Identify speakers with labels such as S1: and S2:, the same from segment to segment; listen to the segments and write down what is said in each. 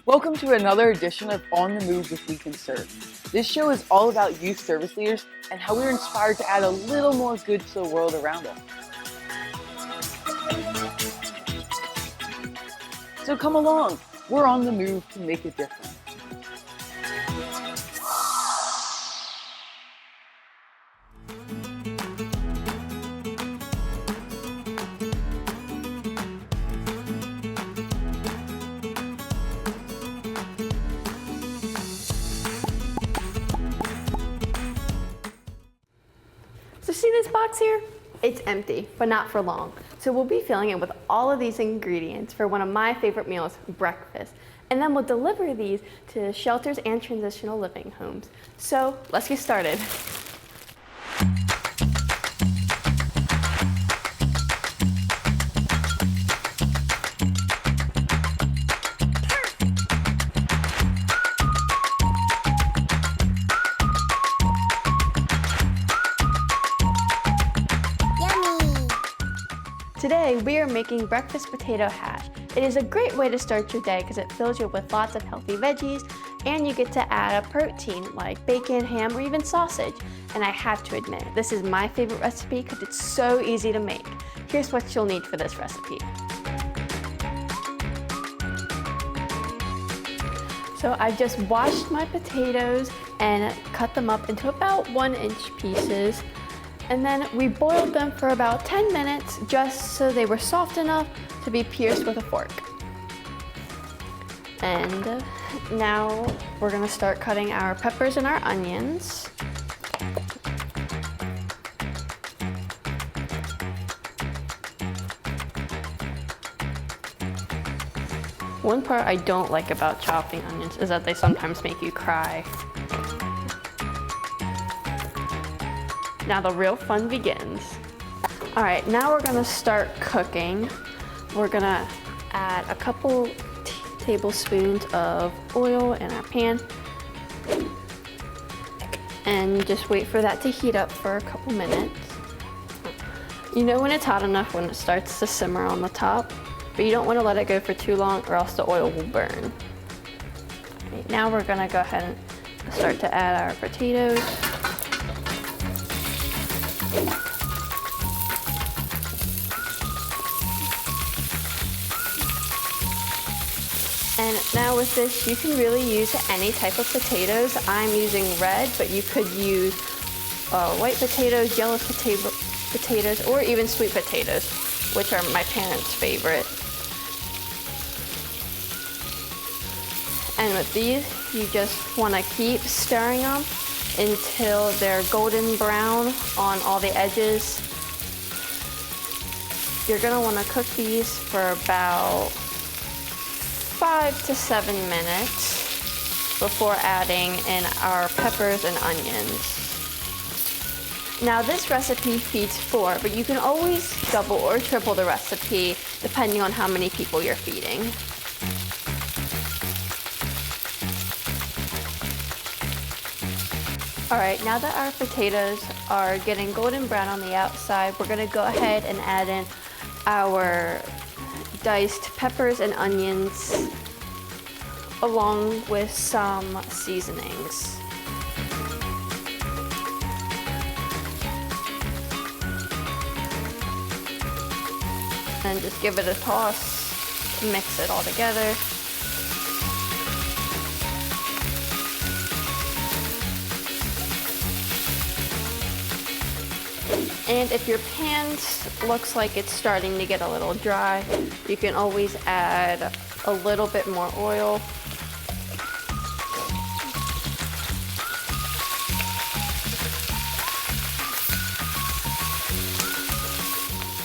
S1: Welcome to another edition of On the Move with We Cancerve. This show is all about youth service leaders and how we're inspired to add a little more good to the world around us. So come along, we're on the move to make a difference.
S2: So see this box here? It's empty, but not for long. So we'll be filling it with all of these ingredients for one of my favorite meals, breakfast. And then we'll deliver these to shelters and transitional living homes. So let's get started. Today, we are making breakfast potato hash. It is a great way to start your day because it fills you with lots of healthy veggies and you get to add a protein like bacon, ham, or even sausage. And I have to admit, this is my favorite recipe because it's so easy to make. Here's what you'll need for this recipe. So I just washed my potatoes and cut them up into about 1-inch pieces. And then we boiled them for about 10 minutes just so they were soft enough to be pierced with a fork. And now we're gonna start cutting our peppers and our onions. One part I don't like about chopping onions is that they sometimes make you cry. Now the real fun begins. All right, now we're gonna start cooking. We're gonna add a couple tablespoons of oil in our pan and just wait for that to heat up for a couple minutes. You know when it's hot enough when it starts to simmer on the top, but you don't wanna let it go for too long or else the oil will burn. All right, now we're gonna go ahead and start to add our potatoes. And now with this, you can really use any type of potatoes. I'm using red, but you could use white potatoes, yellow potatoes, or even sweet potatoes, which are my parents' favorite. And with these, you just want to keep stirring them until they're golden brown on all the edges. You're gonna wanna cook these for about 5 to 7 minutes before adding in our peppers and onions. Now this recipe feeds 4, but you can always double or triple the recipe depending on how many people you're feeding. All right, now that our potatoes are getting golden brown on the outside, we're gonna go ahead and add in our diced peppers and onions along with some seasonings. And just give it a toss, mix it all together. And if your pan looks like it's starting to get a little dry, you can always add a little bit more oil.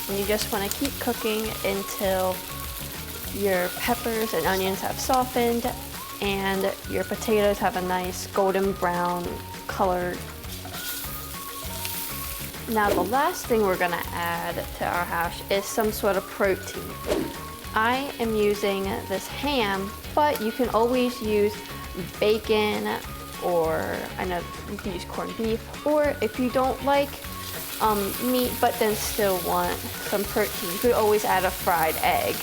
S2: And you just want to keep cooking until your peppers and onions have softened and your potatoes have a nice golden brown color. Now the last thing we're gonna add to our hash is some sort of protein. I am using this ham, but you can always use bacon, or I know you can use corned beef, or if you don't like meat but then still want some protein, you could always add a fried egg.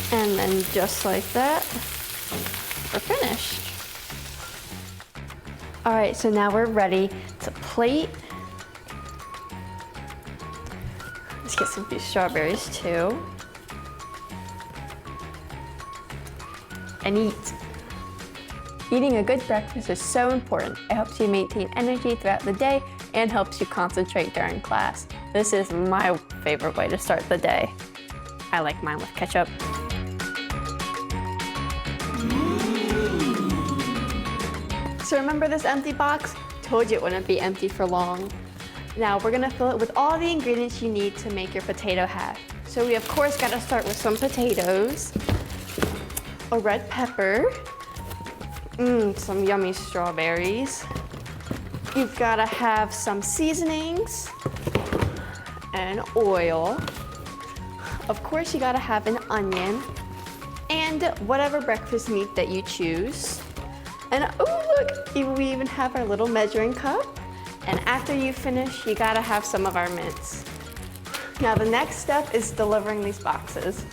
S2: And then just like that, we're finished. All right, so now we're ready to plate. Let's get some of these strawberries too. And eat. Eating a good breakfast is so important. It helps you maintain energy throughout the day and helps you concentrate during class. This is my favorite way to start the day. I like mine with ketchup. So remember this empty box? Told you it wouldn't be empty for long. Now we're gonna fill it with all the ingredients you need to make your potato hash. So we of course gotta start with some potatoes, a red pepper, some yummy strawberries. You've gotta have some seasonings and oil. Of course you gotta have an onion and whatever breakfast meat that you choose. And oh look, we even have our little measuring cup. And after you finish, you gotta have some of our mints. Now the next step is delivering these boxes.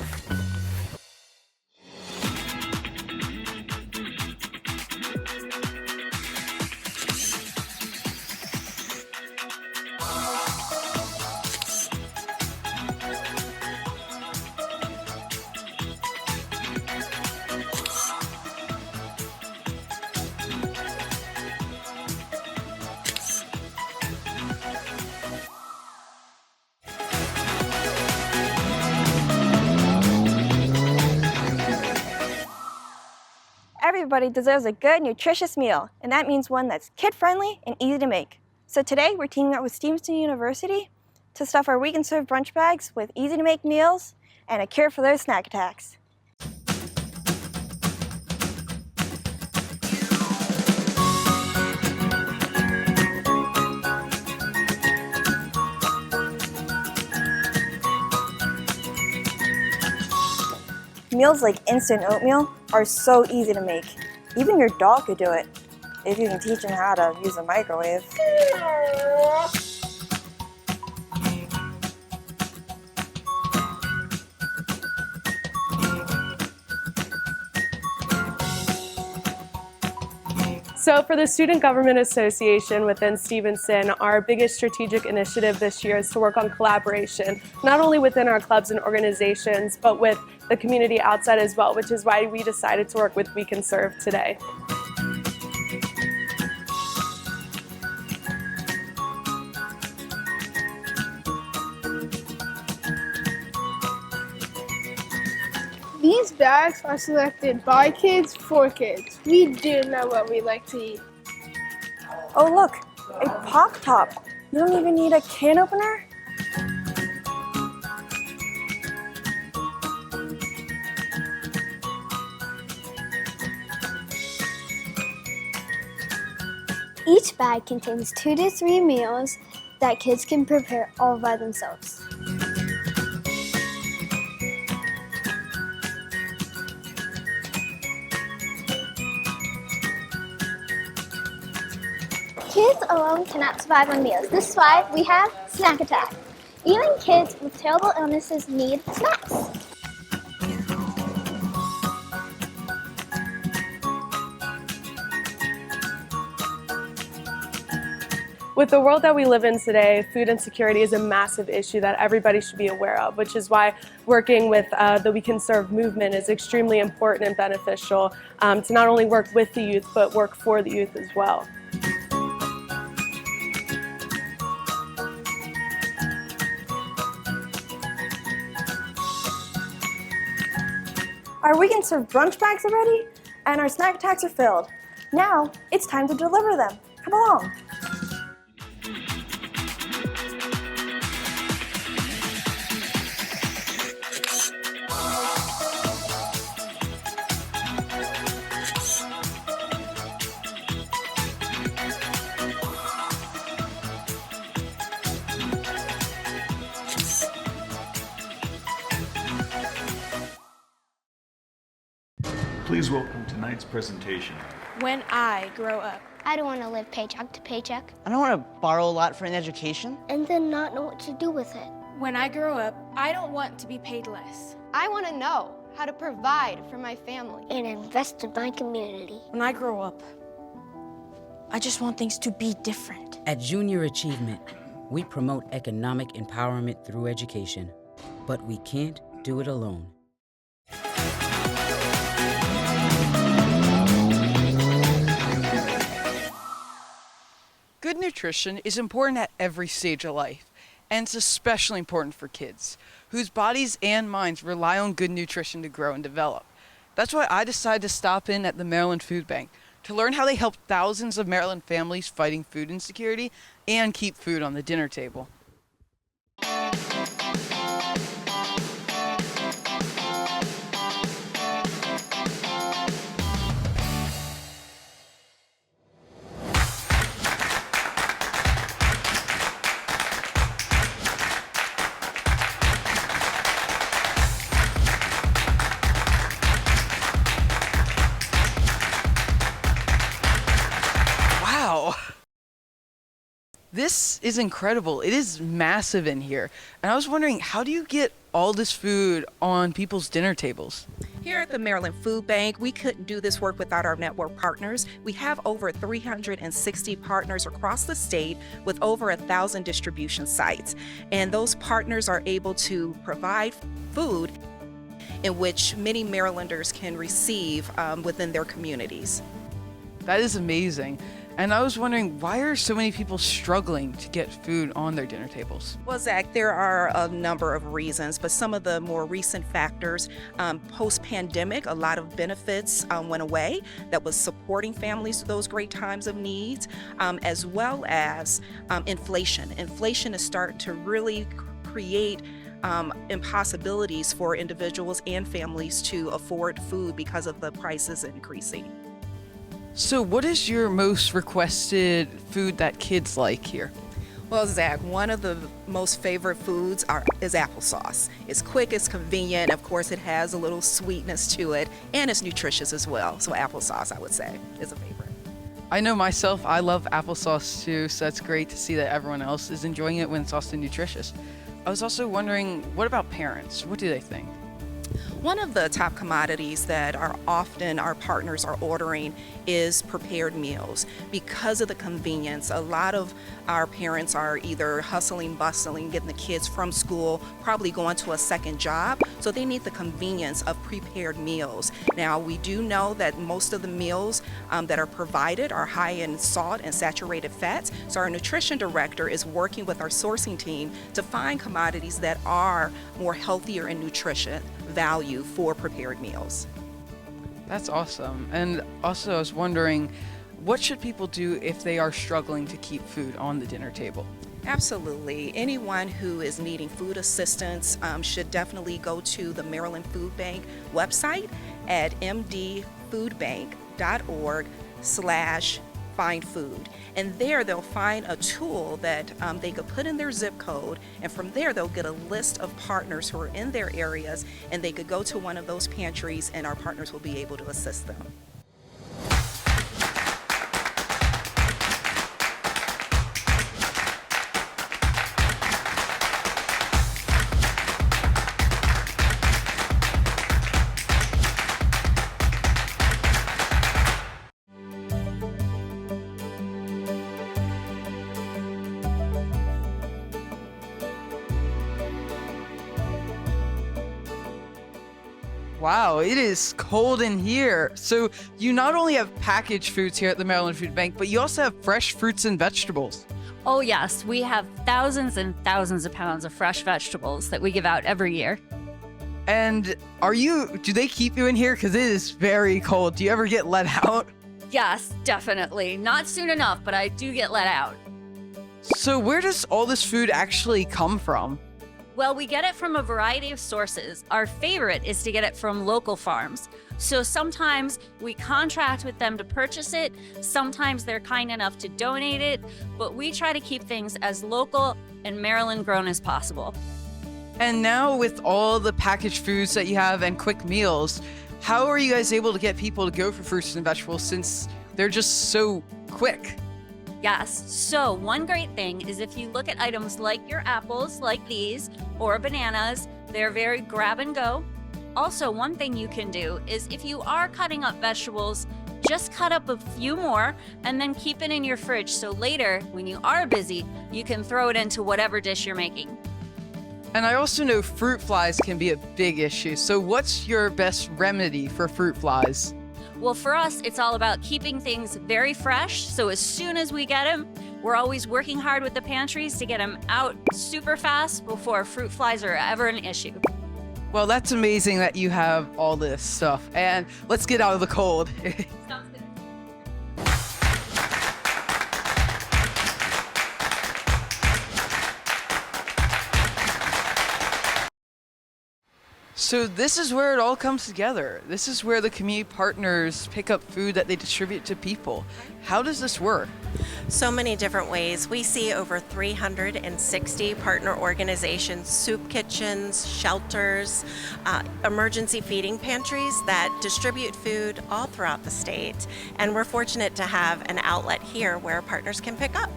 S3: Everybody deserves a good, nutritious meal, and that means one that's kid-friendly and easy to make. So today, we're teaming up with Stevenson University to stuff our We Cancerve brunch bags with easy-to-make meals and a cure for those snack attacks. Meals like instant oatmeal are so easy to make. Even your dog could do it, if you can teach him how to use a microwave.
S4: So for the Student Government Association within Stevenson, our biggest strategic initiative this year is to work on collaboration, not only within our clubs and organizations, but with the community outside as well, which is why we decided to work with We Cancerve today.
S5: These bags are selected by kids for kids. We do know what we like to eat.
S3: Oh look, a pop top. You don't even need a can opener?
S6: Each bag contains 2 to 3 meals that kids can prepare all by themselves. Kids alone cannot survive on meals. This is why we have Snack Attack. Even kids with terrible illnesses need snacks.
S4: With the world that we live in today, food insecurity is a massive issue that everybody should be aware of, which is why working with the We Cancerve movement is extremely important and beneficial to not only work with the youth, but work for the youth as well.
S3: Our We Cancerve brunch bags are ready, and our snack attacks are filled. Now, it's time to deliver them. Come along.
S7: Please welcome tonight's presentation.
S8: When I grow up.
S6: I don't want to live paycheck to paycheck
S9: I don't want to borrow a lot for an education.
S6: and then not know what to do with it.
S8: When I grow up, I don't want to be paid less.
S10: I want to know how to provide for my family,
S6: and invest in my community.
S11: When I grow up, I just want things to be different.
S12: At Junior Achievement, we promote economic empowerment through education, but we can't do it alone.
S1: Good nutrition is important at every stage of life, and it's especially important for kids, whose bodies and minds rely on good nutrition to grow and develop. That's why I decided to stop in at the Maryland Food Bank to learn how they help thousands of Maryland families fighting food insecurity and keep food on the dinner table. Wow. This is incredible. It is massive in here. And I was wondering, how do you get all this food on people's dinner tables?
S13: Here at the Maryland Food Bank, we couldn't do this work without our network partners. We have over 360 partners across the state with over 1,000 distribution sites. And those partners are able to provide food in which many Marylanders can receive within their communities.
S1: That is amazing. And I was wondering, why are so many people struggling to get food on their dinner tables?
S13: Well, Zach, there are a number of reasons, but some of the more recent factors, post-pandemic, a lot of benefits went away that was supporting families through those great times of needs, as well as inflation. Inflation is starting to really create impossibilities for individuals and families to afford food because of the prices increasing.
S1: So what is your most requested food that kids like here?
S13: Well, Zach, one of the most favorite foods is applesauce. It's quick, it's convenient, of course it has a little sweetness to it, and it's nutritious as well. So applesauce, I would say, is a favorite.
S1: I know myself, I love applesauce too, so it's great to see that everyone else is enjoying it when it's also nutritious. I was also wondering, what about parents? What do they think?
S13: One of the top commodities that are often our partners are ordering is prepared meals. Because of the convenience, a lot of our parents are either hustling, bustling, getting the kids from school, probably going to a second job, so they need the convenience of prepared meals. Now, we do know that most of the meals that are provided are high in salt and saturated fats, so our nutrition director is working with our sourcing team to find commodities that are more healthier in nutrition value for prepared meals.
S1: That's awesome. And also I was wondering, what should people do if they are struggling to keep food on the dinner table?
S13: Absolutely. Anyone who is needing food assistance should definitely go to the Maryland Food Bank website at mdfoodbank.org/find food. And there they'll find a tool that they could put in their zip code, and from there they'll get a list of partners who are in their areas, and they could go to one of those pantries and our partners will be able to assist them.
S1: Wow, it is cold in here. So you not only have packaged foods here at the Maryland Food Bank, but you also have fresh fruits and vegetables.
S14: Oh yes, we have thousands and thousands of pounds of fresh vegetables that we give out every year.
S1: And do they keep you in here? Because it is very cold. Do you ever get let out?
S14: Yes, definitely. Not soon enough, but I do get let out.
S1: So where does all this food actually come from?
S14: Well, we get it from a variety of sources. Our favorite is to get it from local farms. So sometimes we contract with them to purchase it. Sometimes they're kind enough to donate it, but we try to keep things as local and Maryland grown as possible.
S1: And now with all the packaged foods that you have and quick meals, how are you guys able to get people to go for fruits and vegetables since they're just so quick?
S14: Yes, so one great thing is if you look at items like your apples, like these, or bananas, they're very grab and go. Also, one thing you can do is if you are cutting up vegetables, just cut up a few more and then keep it in your fridge so later, when you are busy, you can throw it into whatever dish you're making.
S1: And I also know fruit flies can be a big issue. So what's your best remedy for fruit flies?
S14: Well, for us, it's all about keeping things very fresh. So as soon as we get them, we're always working hard with the pantries to get them out super fast before fruit flies are ever an issue.
S1: Well, that's amazing that you have all this stuff. And let's get out of the cold.
S14: Sounds good.
S1: So this is where it all comes together. This is where the community partners pick up food that they distribute to people. How does this work?
S15: So many different ways. We see over 360 partner organizations, soup kitchens, shelters, emergency feeding pantries that distribute food all throughout the state. And we're fortunate to have an outlet here where partners can pick up.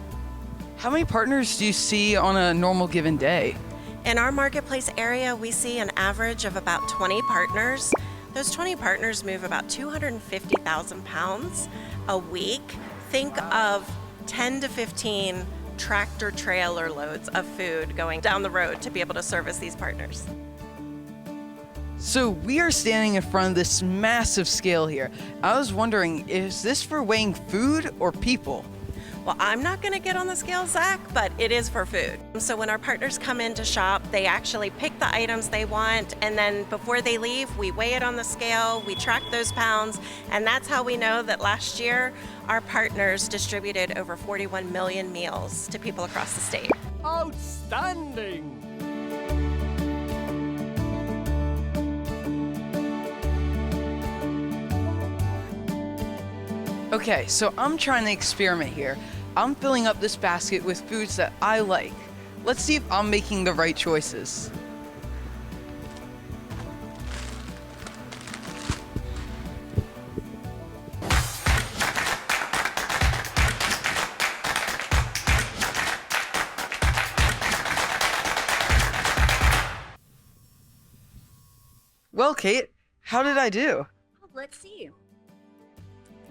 S1: How many partners do you see on a normal given day?
S15: In our marketplace area, we see an average of about 20 partners. Those 20 partners move about 250,000 pounds a week. Think of 10 to 15 tractor trailer loads of food going down the road to be able to service these partners.
S1: So we are standing in front of this massive scale here. I was wondering, is this for weighing food or people?
S15: Well, I'm not going to get on the scale, Zach, but it is for food. So when our partners come in to shop, they actually pick the items they want, and then before they leave, we weigh it on the scale, we track those pounds, and that's how we know that last year our partners distributed over 41 million meals to people across the state.
S16: Outstanding!
S1: Okay, so I'm trying to experiment here. I'm filling up this basket with foods that I like. Let's see if I'm making the right choices. Well, Kate, how did I do?
S14: Let's see.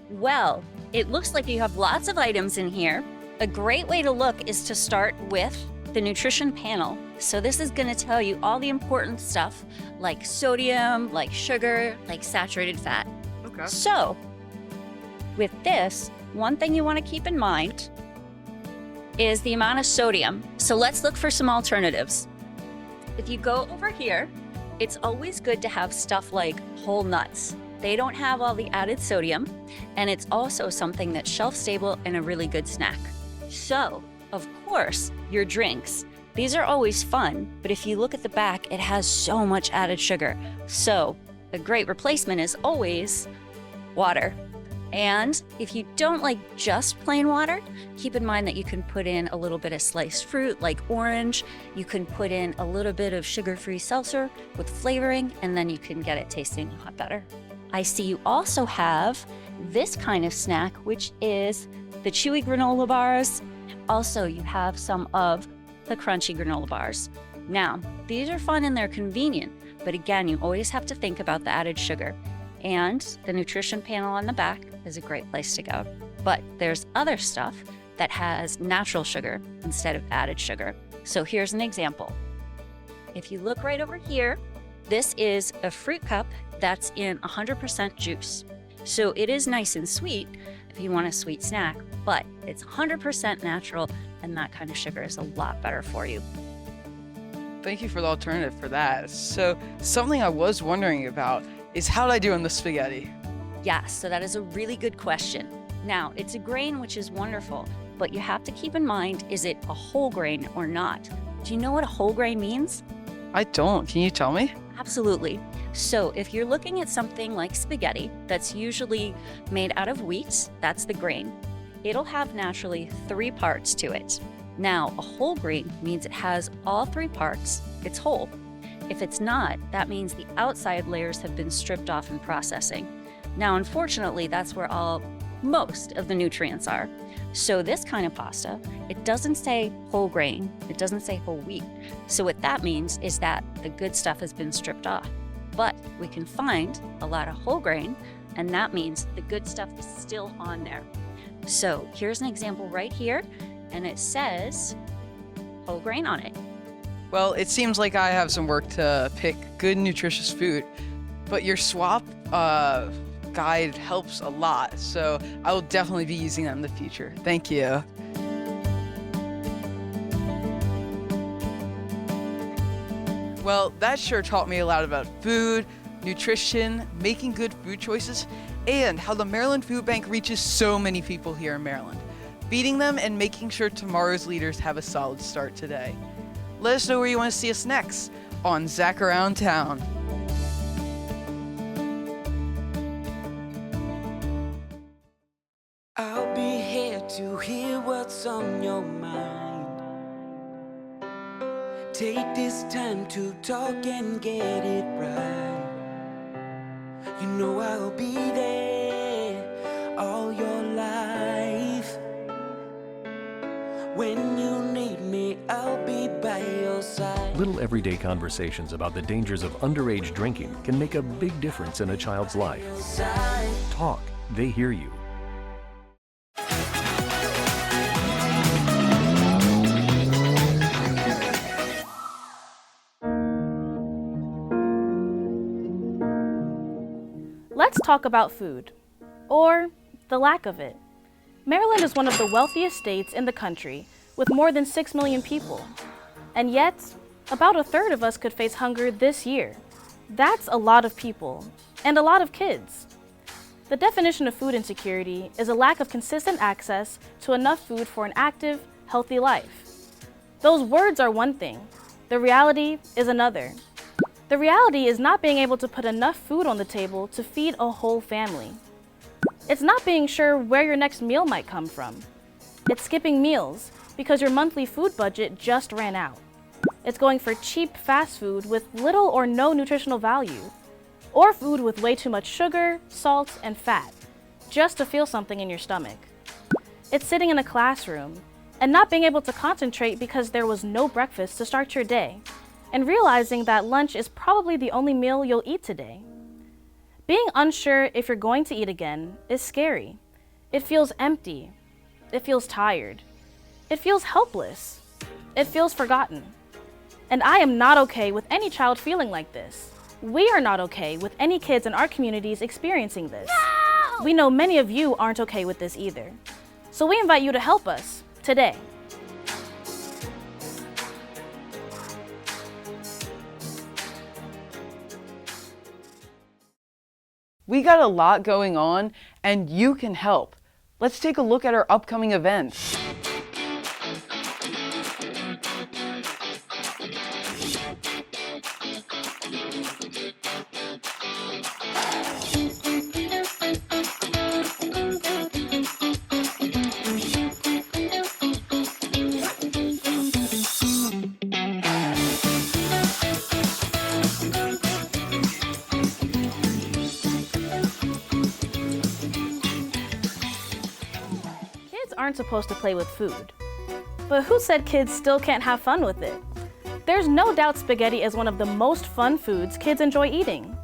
S14: Well, it looks like you have lots of items in here. A great way to look is to start with the nutrition panel. So this is going to tell you all the important stuff like sodium, like sugar, like saturated fat.
S1: Okay.
S14: So with this, one thing you want to keep in mind is the amount of sodium. So let's look for some alternatives. If you go over here, it's always good to have stuff like whole nuts. They don't have all the added sodium, and it's also something that's shelf stable and a really good snack. So, of course, your drinks. These are always fun, but if you look at the back, it has so much added sugar. So, a great replacement is always water. And if you don't like just plain water, keep in mind that you can put in a little bit of sliced fruit like orange. You can put in a little bit of sugar-free seltzer with flavoring, and then you can get it tasting a lot better. I see you also have this kind of snack, which is the chewy granola bars. Also, you have some of the crunchy granola bars. Now, these are fun and they're convenient, but again, you always have to think about the added sugar. And the nutrition panel on the back is a great place to go. But there's other stuff that has natural sugar instead of added sugar. So here's an example. If you look right over here, this is a fruit cup that's in 100% juice. So it is nice and sweet if you want a sweet snack, but it's 100% natural, and that kind of sugar is a lot better for you.
S1: Thank you for the alternative for that. So something I was wondering about is how'd I do on the spaghetti?
S14: Yes, so that is a really good question. Now, it's a grain, which is wonderful, but you have to keep in mind, is it a whole grain or not? Do you know what a whole grain means?
S1: I don't. Can you tell me?
S14: Absolutely. So if you're looking at something like spaghetti that's usually made out of wheat, that's the grain, it'll have naturally 3 parts to it. Now, a whole grain means it has all 3 parts, it's whole. If it's not, that means the outside layers have been stripped off in processing. Now, unfortunately, that's where most of the nutrients are. So this kind of pasta, it doesn't say whole grain, it doesn't say whole wheat. So what that means is that the good stuff has been stripped off. but we can find a lot of whole grain, and that means the good stuff is still on there. So here's an example right here, and it says whole grain on it.
S1: Well, it seems like I have some work to pick good, nutritious food, but your swap guide helps a lot, so I will definitely be using that in the future. Thank you. Well, that sure taught me a lot about food, nutrition, making good food choices, and how the Maryland Food Bank reaches so many people here in Maryland, feeding them and making sure tomorrow's leaders have a solid start today. Let us know where you want to see us next on Zach Around Town.
S17: I'll be here to hear what's on your mind. Take this time to talk and get it right. You know I'll be there all your life. When you need me, I'll be by your side.
S18: Little everyday conversations about the dangers of underage drinking can make a big difference in a child's life. Talk, they hear you.
S19: Let's talk about food, or the lack of it. Maryland is one of the wealthiest states in the country, with more than 6 million people. And yet, about a third of us could face hunger this year. That's a lot of people, and a lot of kids. The definition of food insecurity is a lack of consistent access to enough food for an active, healthy life. Those words are one thing. The reality is another. The reality is not being able to put enough food on the table to feed a whole family. It's not being sure where your next meal might come from. It's skipping meals because your monthly food budget just ran out. It's going for cheap fast food with little or no nutritional value, or food with way too much sugar, salt, and fat, just to feel something in your stomach. It's sitting in a classroom and not being able to concentrate because there was no breakfast to start your day, and realizing that lunch is probably the only meal you'll eat today. Being unsure if you're going to eat again is scary. It feels empty. It feels tired. It feels helpless. It feels forgotten. And I am not okay with any child feeling like this. We are not okay with any kids in our communities experiencing this. No! We know many of you aren't okay with this either. So we invite you to help us today.
S1: We got a lot going on, and you can help. Let's take a look at our upcoming events.
S19: Aren't supposed to play with food. But who said kids still can't have fun with it? There's no doubt spaghetti is one of the most fun foods kids enjoy eating.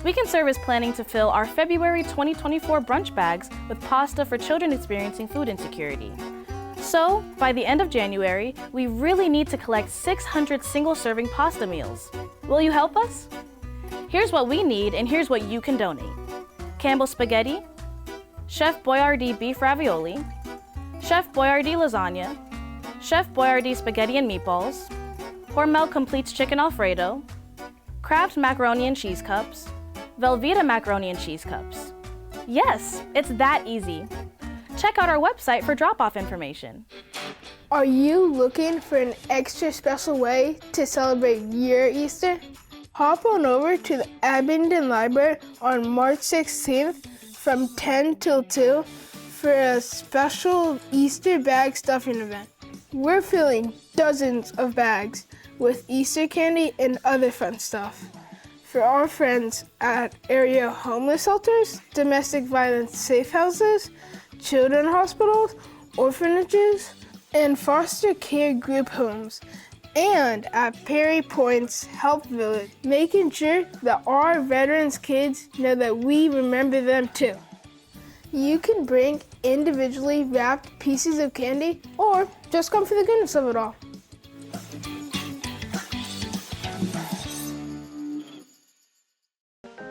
S19: We Cancerve is planning to fill our February 2024 brunch bags with pasta for children experiencing food insecurity. So, by the end of January, we really need to collect 600 single-serving pasta meals. Will you help us? Here's what we need, and here's what you can donate. Campbell's spaghetti, Chef Boyardee beef ravioli, Chef Boyardee lasagna, Chef Boyardee spaghetti and meatballs, Hormel Completes chicken Alfredo, Kraft macaroni and cheese cups, Velveeta macaroni and cheese cups. Yes, it's that easy. Check out our website for drop-off information.
S5: Are you looking for an extra special way to celebrate your Easter? Hop on over to the Abingdon Library on March 16th from 10 till 2 for a special Easter bag stuffing event. We're filling dozens of bags with Easter candy and other fun stuff for our friends at area homeless shelters, domestic violence safe houses, children's hospitals, orphanages, and foster care group homes. And at Perry Point's Help Village, making sure that our veterans' kids know that we remember them too. You can bring individually wrapped pieces of candy or just come for the goodness of it all.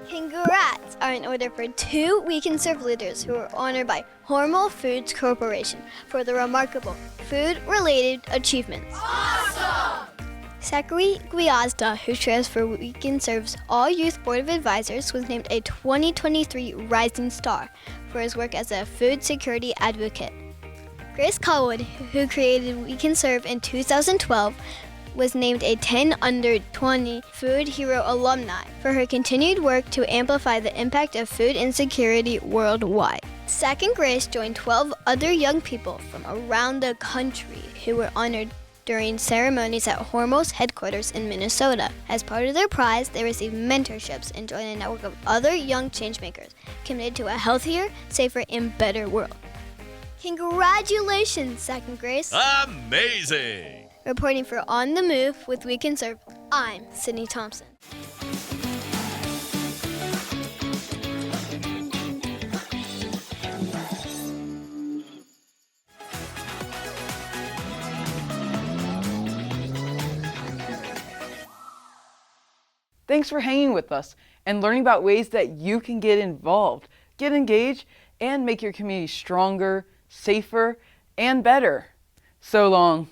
S6: Congrats are in order for 2 We Cancerve leaders who are honored by Hormel Foods Corporation for their remarkable food-related achievements. Awesome! Zachary Guiazda, who chairs for We Cancerve's All-Youth Board of Advisors, was named a 2023 Rising Star for his work as a food security advocate. Grace Colwood, who created We Cancerve in 2012, was named a 10 Under 20 Food Hero alumni for her continued work to amplify the impact of food insecurity worldwide. Zach and Grace joined 12 other young people from around the country who were honored during ceremonies at Hormel's headquarters in Minnesota. As part of their prize, they received mentorships and joined a network of other young changemakers committed to a healthier, safer, and better world. Congratulations, Zach and Grace.
S20: Amazing!
S6: Reporting for On the Move with We Cancerve, I'm Sydney Thompson.
S1: Thanks for hanging with us and learning about ways that you can get involved, get engaged, and make your community stronger, safer, and better. So long.